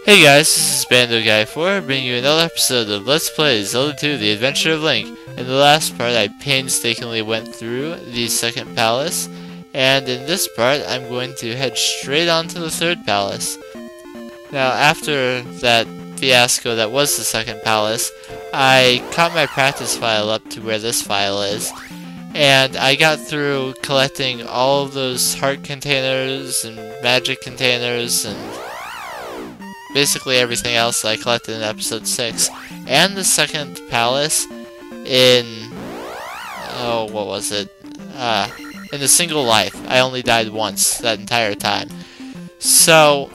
Hey guys, this is Bando Guy 4 bringing you another episode of Let's Play Zelda 2 The Adventure of Link. In the last part I painstakingly went through the second palace, and in this part I'm going to head straight on to the third palace. Now after that fiasco that was the second palace, I caught my practice file up to where this file is, and I got through collecting all of those heart containers and magic containers and basically everything else that I collected in episode 6. And the second palace in... oh, what was it? In a single life. I only died once that entire time. So...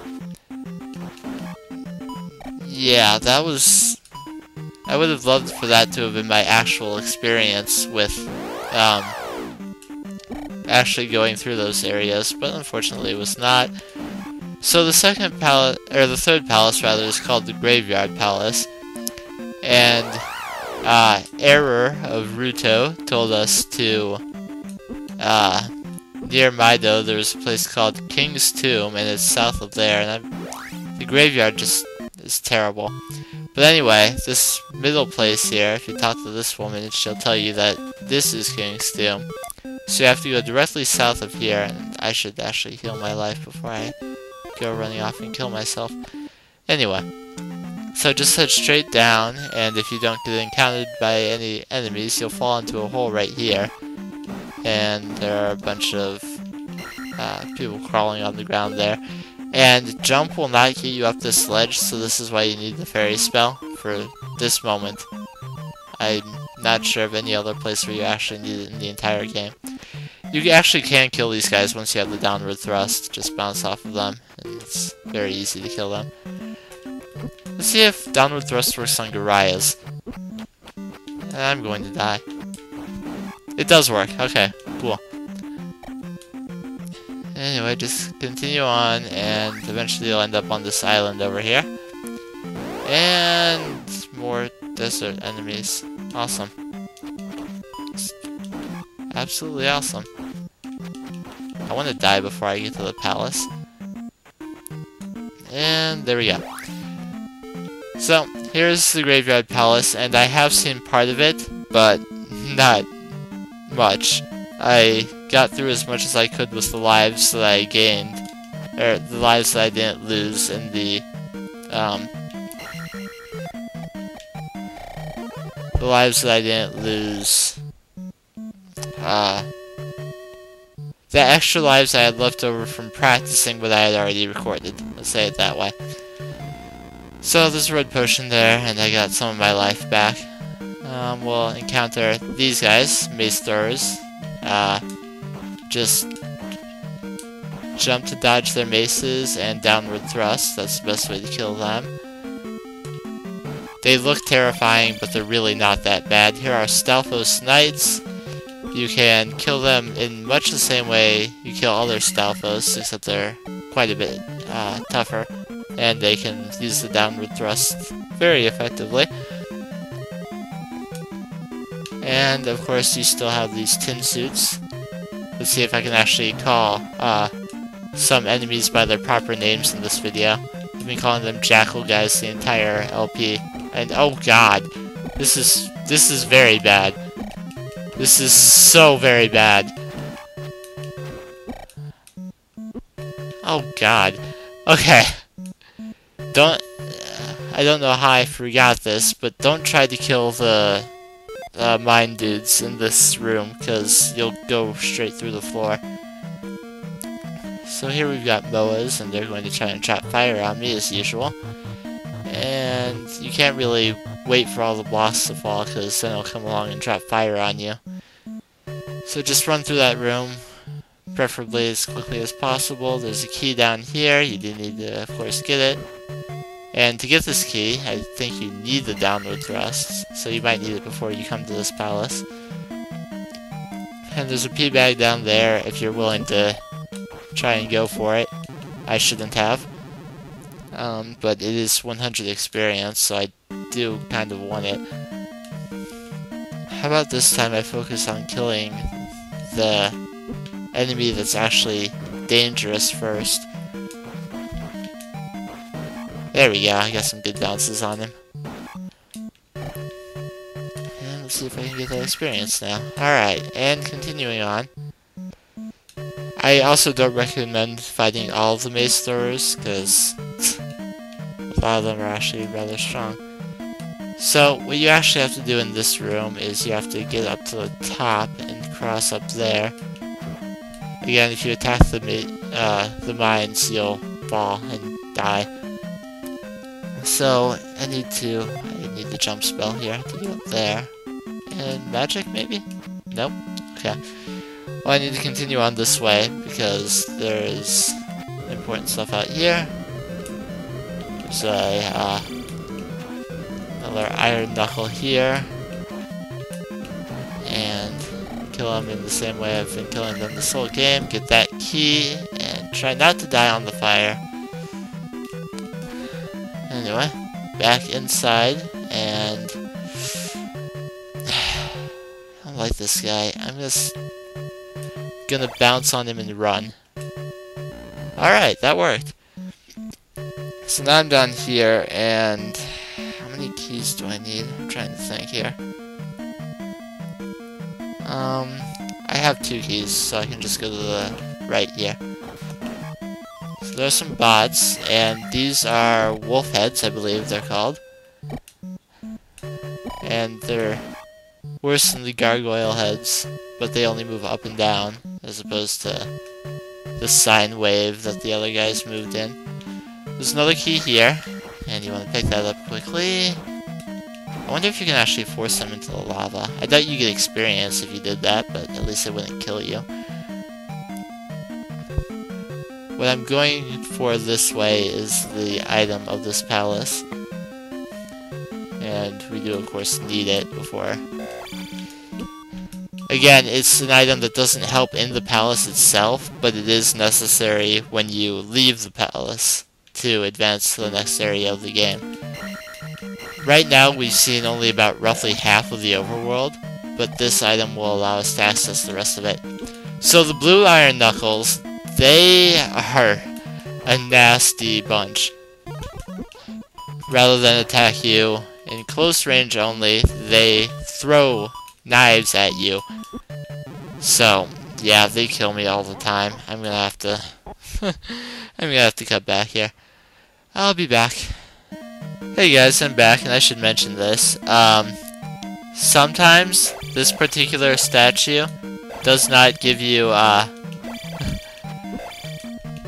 yeah, that was... I would have loved for that to have been my actual experience with, actually going through those areas, but unfortunately it was not. So the second palace, or the third palace rather, is called the Graveyard Palace, and Error of Ruto told us to, near Mido there's a place called King's Tomb, and it's south of there, and the graveyard just is terrible. But anyway, this middle place here, if you talk to this woman, she'll tell you that this is King's Tomb. So you have to go directly south of here, and I should actually heal my life before I go running off and kill myself. Anyway, so just head straight down, and if you don't get encountered by any enemies, you'll fall into a hole right here. And there are a bunch of people crawling on the ground there. And jump will not get you up this ledge, so this is why you need the fairy spell for this moment. I'm not sure of any other place where you actually need it in the entire game. You actually can kill these guys once you have the downward thrust. Just bounce off of them, and it's very easy to kill them. Let's see if downward thrust works on Gorias. I'm going to die. It does work. Okay, cool. Anyway, just continue on, and eventually you'll end up on this island over here. And more desert enemies. Awesome. Absolutely awesome. I want to die before I get to the palace. And there we go. So, here's the Graveyard Palace, and I have seen part of it, but not much. I got through as much as I could with the lives that I gained, or the lives that I didn't lose in the lives that I didn't lose. The extra lives I had left over from practicing what I had already recorded. Let's say it that way. So there's a red potion there, and I got some of my life back. We'll encounter these guys, mace throwers. Just jump to dodge their maces and downward thrust. That's the best way to kill them. They look terrifying, but they're really not that bad. Here are Stalfos Knights. You can kill them in much the same way you kill other Stalfos, except they're quite a bit tougher, and they can use the downward thrust very effectively. And of course you still have these tin suits. Let's see if I can actually call some enemies by their proper names in this video. I've been calling them Jackal guys the entire LP. And oh god, this is very bad. This is so very bad. Oh god. Okay. I don't know how I forgot this, but don't try to kill the mine dudes in this room, because you'll go straight through the floor. So here we've got Moas, and they're going to try and trap fire on me as usual. And you can't really wait for all the blocks to fall, because then they'll come along and trap fire on you. So just run through that room, preferably as quickly as possible. There's a key down here. You do need to, of course, get it. And to get this key, I think you need the downward thrust, so you might need it before you come to this palace. And there's a pea bag down there if you're willing to try and go for it. I shouldn't have. But it is 100 experience, so I do kind of want it. How about this time I focus on killing the enemy that's actually dangerous first. There we go, I got some good bounces on him. And let's see if I can get that experience now. Alright, and continuing on. I also don't recommend fighting all of the maze throwers, because a lot of them are actually rather strong. So, what you actually have to do in this room is you have to get up to the top and cross up there. Again, if you attack the mines, you'll fall and die. So, I need the jump spell here to get up there. And magic, maybe? Nope. Okay. Well, I need to continue on this way, because there's important stuff out here. There's another iron knuckle here. And kill him in the same way I've been killing them this whole game. Get that key, and try not to die on the fire. Anyway, back inside, and I don't like this guy. I'm just gonna bounce on him and run. Alright, that worked. So now I'm down here, and how many keys do I need? I'm trying to think here. I have 2 keys, so I can just go to the right here. So there's some bots, and these are wolf heads, I believe they're called. And they're worse than the gargoyle heads, but they only move up and down, as opposed to the sine wave that the other guys moved in. There's another key here, and you want to pick that up quickly. I wonder if you can actually force them into the lava. I doubt you get experience if you did that, but at least it wouldn't kill you. What I'm going for this way is the item of this palace. And we do, of course, need it before. Again, it's an item that doesn't help in the palace itself, but it is necessary when you leave the palace to advance to the next area of the game. Right now, we've seen only about roughly half of the overworld, but this item will allow us to access the rest of it. So the blue iron knuckles, they are a nasty bunch. Rather than attack you in close range only, they throw knives at you. So, yeah, they kill me all the time. I'm gonna have to I'm gonna have to cut back here. I'll be back. Hey guys, I'm back, and I should mention this. Sometimes this particular statue does not give you,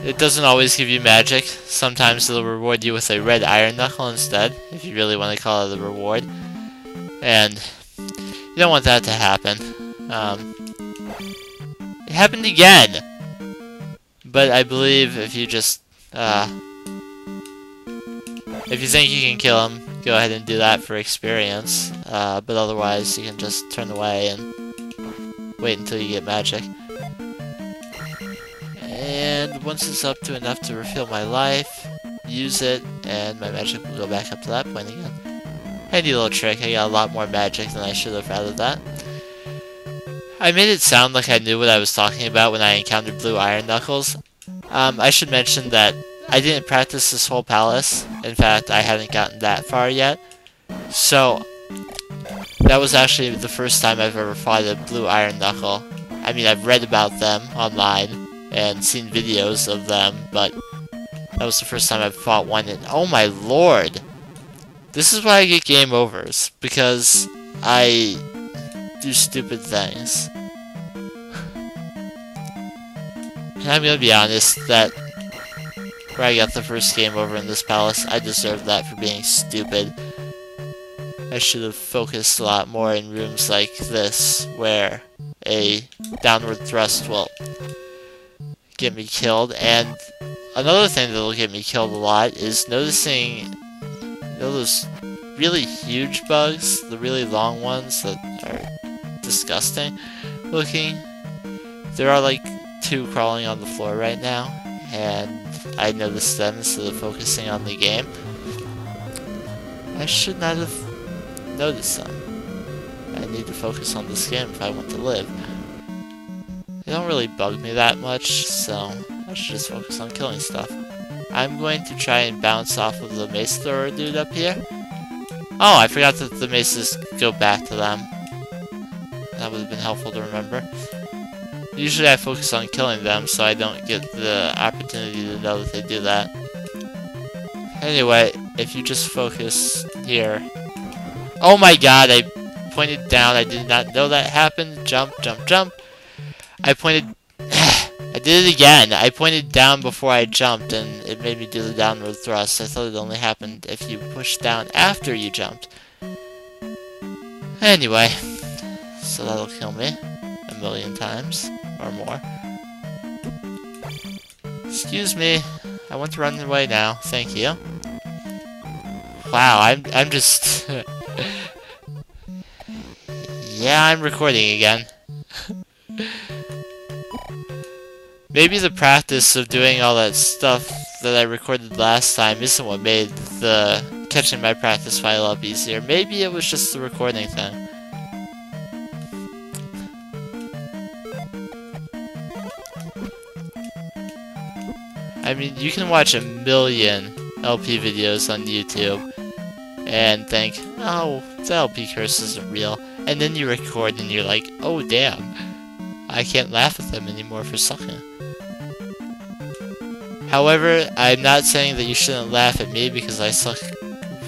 it doesn't always give you magic. Sometimes it'll reward you with a red iron knuckle instead, if you really want to call it a reward. And you don't want that to happen. It happened again! But I believe if you just, if you think you can kill him, go ahead and do that for experience. But otherwise, you can just turn away and wait until you get magic. And once it's up to enough to refill my life, use it, and my magic will go back up to that point again. Handy little trick. I got a lot more magic than I should have out of that. I made it sound like I knew what I was talking about when I encountered blue iron knuckles. I should mention that I didn't practice this whole palace. In fact, I hadn't gotten that far yet. So, that was actually the first time I've ever fought a blue iron knuckle. I mean, I've read about them online and seen videos of them, but that was the first time I've fought one, and oh my lord! This is why I get game overs, because I do stupid things. And I'm gonna be honest, that where I got the first game over in this palace, I deserved that for being stupid. I should have focused a lot more in rooms like this, where a downward thrust will get me killed. And another thing that'll get me killed a lot is noticing, you know, those really huge bugs, the really long ones that are disgusting looking. There are like 2 crawling on the floor right now, and I noticed them instead of focusing on the game. I should not have noticed them. I need to focus on this game if I want to live. They don't really bug me that much, so I should just focus on killing stuff. I'm going to try and bounce off of the mace thrower dude up here. Oh, I forgot that the maces go back to them. That would have been helpful to remember. Usually I focus on killing them, so I don't get the opportunity to know that they do that. Anyway, if you just focus here... Oh my god, I pointed down. I did not know that happened. Jump, jump, jump. I pointed... I did it again. I pointed down before I jumped, and it made me do the downward thrust. I thought it only happened if you pushed down after you jumped. Anyway, so that'll kill me 1,000,000 times or more. Excuse me. I want to run away now. Thank you. Wow, I'm just... Yeah, I'm recording again. Maybe the practice of doing all that stuff that I recorded last time isn't what made the catching my practice file up easier. Maybe it was just the recording thing. I mean, you can watch 1,000,000 LP videos on YouTube and think, oh, the LP curse isn't real. And then you record and you're like, oh damn, I can't laugh at them anymore for sucking. However, I'm not saying that you shouldn't laugh at me because I suck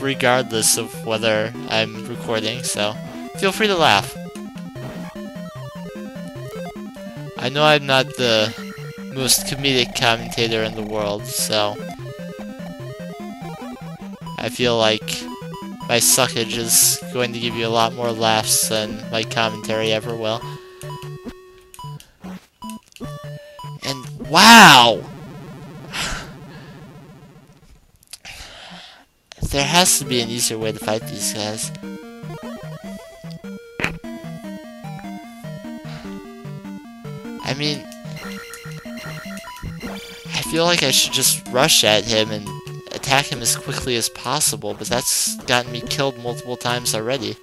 regardless of whether I'm recording, so feel free to laugh. I know I'm not the most comedic commentator in the world, so I feel like my suckage is going to give you a lot more laughs than my commentary ever will. And wow! There has to be an easier way to fight these guys. I mean, I feel like I should just rush at him and attack him as quickly as possible, but that's gotten me killed multiple times already.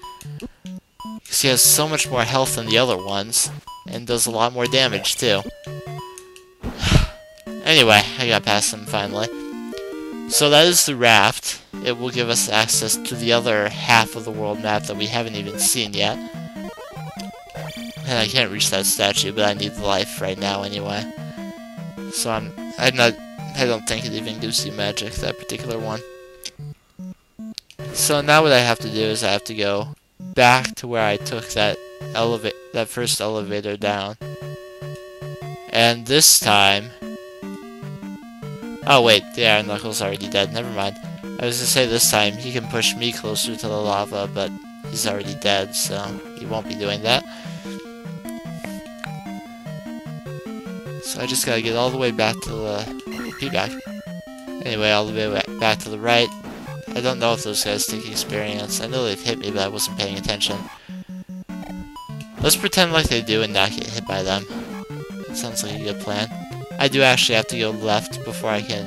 Because he has so much more health than the other ones, and does a lot more damage too. Anyway, I got past him finally. So that is the raft. It will give us access to the other half of the world map that we haven't even seen yet. And I can't reach that statue, but I need the life right now anyway. So I don't think it even gives you magic, that particular one. So now what I have to do is I have to go back to where I took that first elevator down. And this time... Oh wait, yeah, Knuckles already dead, never mind. I was gonna say this time he can push me closer to the lava, but he's already dead, so he won't be doing that. So I just gotta get all the way back to the P-back. Anyway, all the way back to the right. I don't know if those guys take experience. I know they've hit me, but I wasn't paying attention. Let's pretend like they do and not get hit by them. That sounds like a good plan. I do actually have to go left before I can,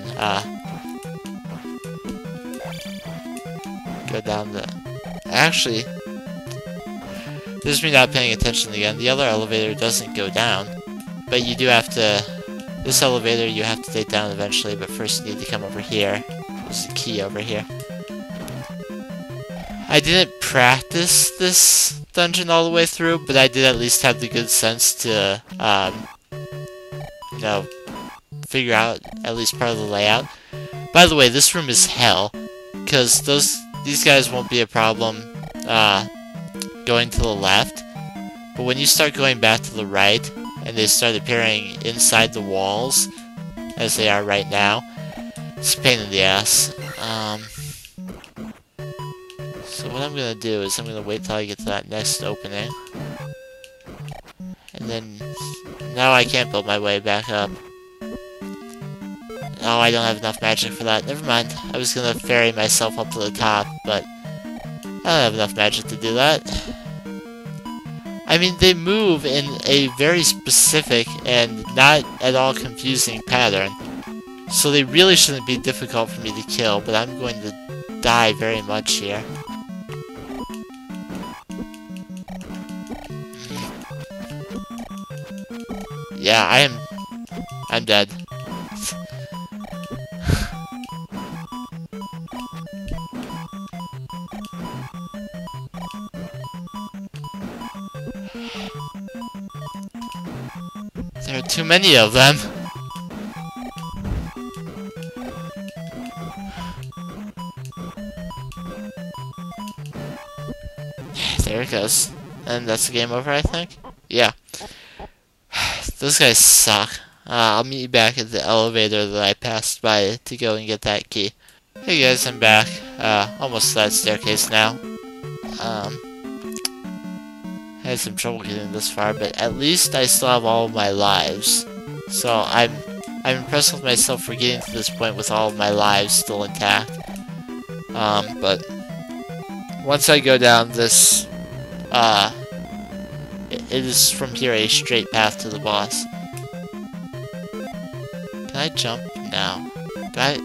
go down the... Actually, this is me not paying attention again. The other elevator doesn't go down, but you do have to... This elevator you have to take down eventually, but first you need to come over here. There's a key over here. I didn't practice this dungeon all the way through, but I did at least have the good sense to, you know, figure out at least part of the layout. By the way, this room is hell, because these guys won't be a problem going to the left, but when you start going back to the right, and they start appearing inside the walls, as they are right now, it's a pain in the ass. So what I'm gonna do is I'm gonna wait till I get to that next opening. And then... Now I can't build my way back up. Oh, I don't have enough magic for that. Never mind. I was gonna ferry myself up to the top, but... I don't have enough magic to do that. I mean, they move in a very specific and not at all confusing pattern. So they really shouldn't be difficult for me to kill, but I'm going to die very much here. Yeah, I'm dead. There are too many of them. There it goes. And that's the game over, I think? Yeah. Those guys suck. I'll meet you back at the elevator that I passed by to go and get that key. Hey guys, I'm back. Almost to that staircase now. I had some trouble getting this far, but at least I still have all of my lives. So I'm impressed with myself for getting to this point with all of my lives still intact. But once I go down this, it is from here a straight path to the boss. Can I jump? No. I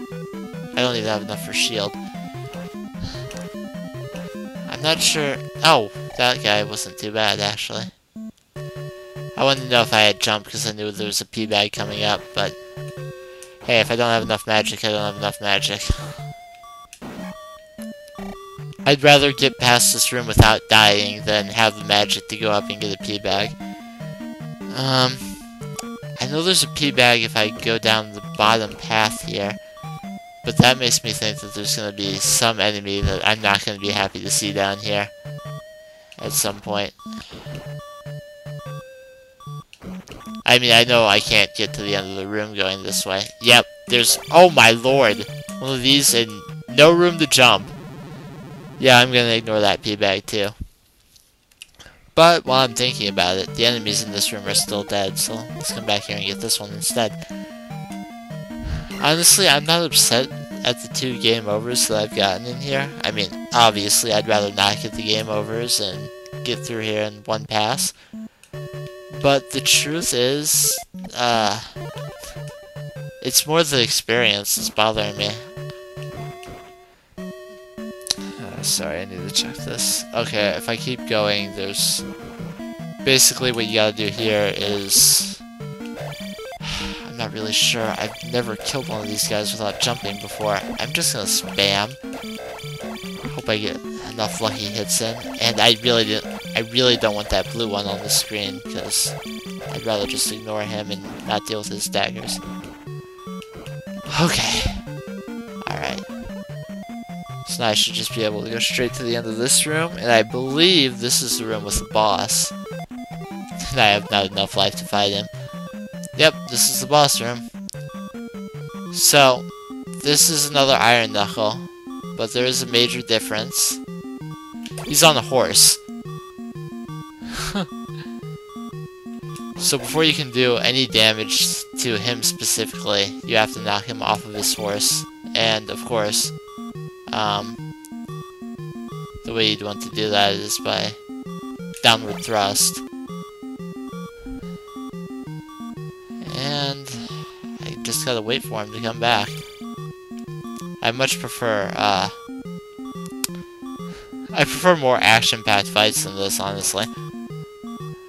don't even have enough for shield. I'm not sure. Oh, that guy wasn't too bad, actually. I wanted to know if I had jumped because I knew there was a P bag coming up, but hey, if I don't have enough magic, I don't have enough magic. I'd rather get past this room without dying than have the magic to go up and get a P bag. I know there's a P bag if I go down the bottom path here, but that makes me think that there's going to be some enemy that I'm not going to be happy to see down here at some point. I mean, I know I can't get to the end of the room going this way. Yep, there's... Oh my lord! One of these and no room to jump. Yeah, I'm gonna ignore that P bag too. But while I'm thinking about it, the enemies in this room are still dead, so let's come back here and get this one instead. Honestly, I'm not upset at the 2 game overs that I've gotten in here. I mean, obviously, I'd rather not get the game overs and get through here in one pass. But the truth is, it's more the experience that's bothering me. Sorry, I need to check this. Okay, if I keep going, there's... Basically what you gotta do here is... I'm not really sure. I've never killed one of these guys without jumping before. I'm just gonna spam. Hope I get enough lucky hits in. And I really don't want that blue one on the screen, because I'd rather just ignore him and not deal with his daggers. Okay. Alright. So now I should just be able to go straight to the end of this room, and I believe this is the room with the boss. And I have not enough life to fight him. Yep, this is the boss room. So, this is another Iron Knuckle, but there is a major difference. He's on a horse. So before you can do any damage to him specifically, you have to knock him off of his horse. And, of course... the way you'd want to do that is by downward thrust. And I just gotta wait for him to come back. I much prefer, I prefer more action-packed fights than this, honestly.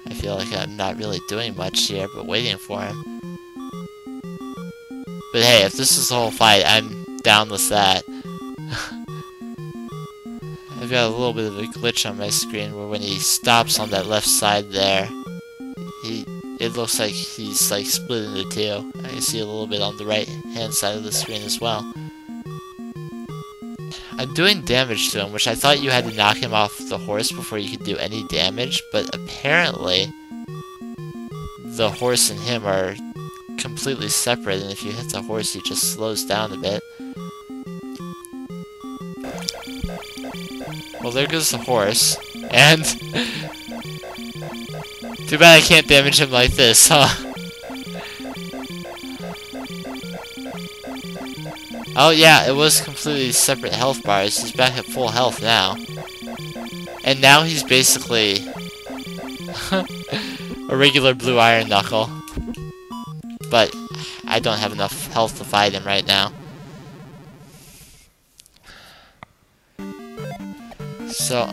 I feel like I'm not really doing much here, but waiting for him. But hey, if this is the whole fight, I'm down with that. I've got a little bit of a glitch on my screen where when he stops on that left side there, it looks like he's like split into 2. I can see a little bit on the right hand side of the screen as well. I'm doing damage to him, which I thought you had to knock him off the horse before you could do any damage, but apparently the horse and him are completely separate, and if you hit the horse he just slows down a bit. Well, there goes the horse, and too bad I can't damage him like this, huh? Oh yeah, it was completely separate health bars. He's back at full health now. And now he's basically a regular blue Iron Knuckle. But I don't have enough health to fight him right now. So,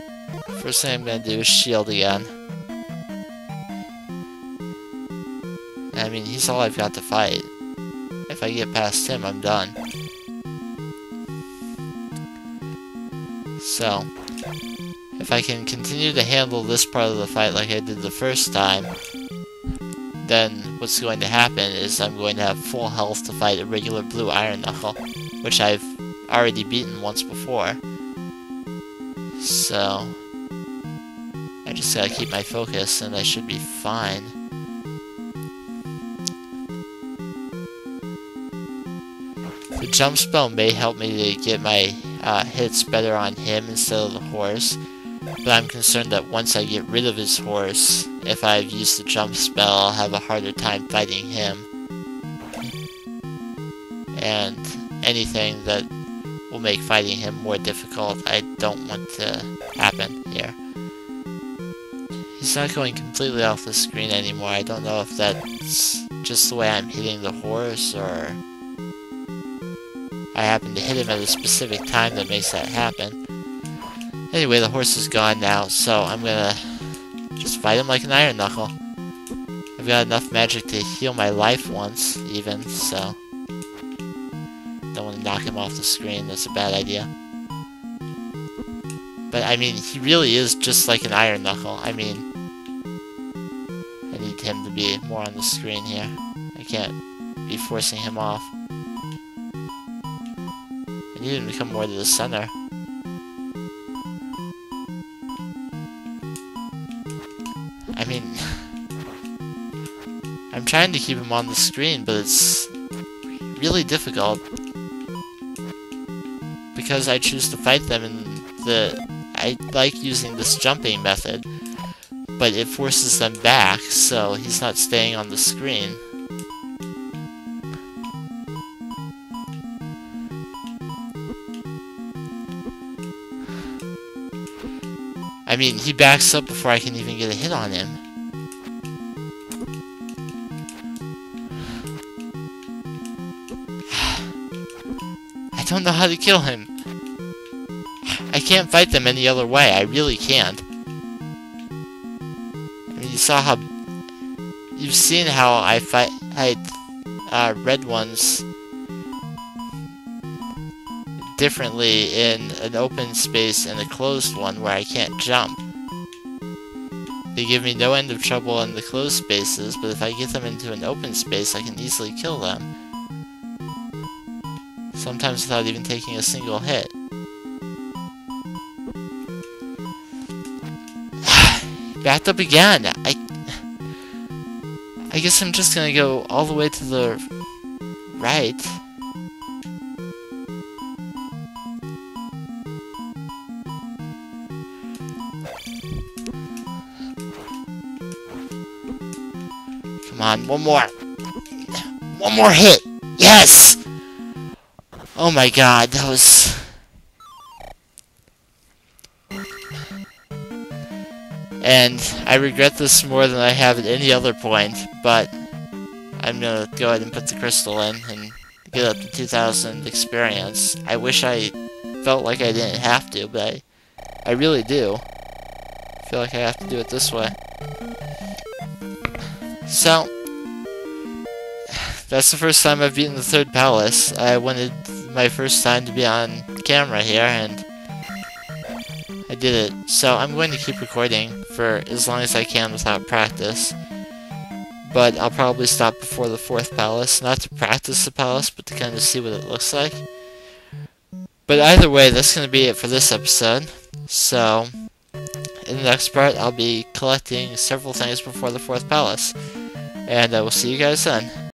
first thing I'm gonna do is shield again. I mean, he's all I've got to fight. If I get past him, I'm done. So, if I can continue to handle this part of the fight like I did the first time, then what's going to happen is I'm going to have full health to fight a regular blue Iron Knuckle, which I've already beaten once before. So I just gotta keep my focus and I should be fine. The jump spell may help me to get my hits better on him instead of the horse, but I'm concerned that once I get rid of his horse, if I've used the jump spell, I'll have a harder time fighting him. And anything that will make fighting him more difficult, I don't want to happen here. He's not going completely off the screen anymore. I don't know if that's just the way I'm hitting the horse, or I happen to hit him at a specific time that makes that happen. Anyway, the horse is gone now, so I'm gonna just fight him like an Iron Knuckle. I've got enough magic to heal my life once, even, so don't want to knock him off the screen. That's a bad idea. But, I mean, he really is just like an Iron Knuckle. I mean, I need him to be more on the screen here. I can't be forcing him off. I need him to come more to the center. I mean, I'm trying to keep him on the screen, but it's really difficult because I choose to fight them in I like using this jumping method, but it forces them back, so he's not staying on the screen. I mean, he backs up before I can even get a hit on him. I don't know how to kill him. I can't fight them any other way. I really can't. I mean, you've seen how I fight red ones differently in an open space and a closed one where I can't jump. They give me no end of trouble in the closed spaces, but if I get them into an open space, I can easily kill them. Sometimes without even taking a single hit. Backed up again! I guess I'm just gonna go all the way to the right. Come on, one more! One more hit! Yes! Oh my god, that was... And I regret this more than I have at any other point, but I'm gonna go ahead and put the crystal in and get up to 2,000 experience. I wish I felt like I didn't have to, but I really do. I feel like I have to do it this way. So, that's the first time I've beaten the third palace. I wanted my first time to be on camera here, and I did it. So I'm going to keep recording for as long as I can without practice. But I'll probably stop before the fourth palace, not to practice the palace, but to kind of see what it looks like. But either way, that's going to be it for this episode. So, in the next part, I'll be collecting several things before the fourth palace. And I will see you guys then.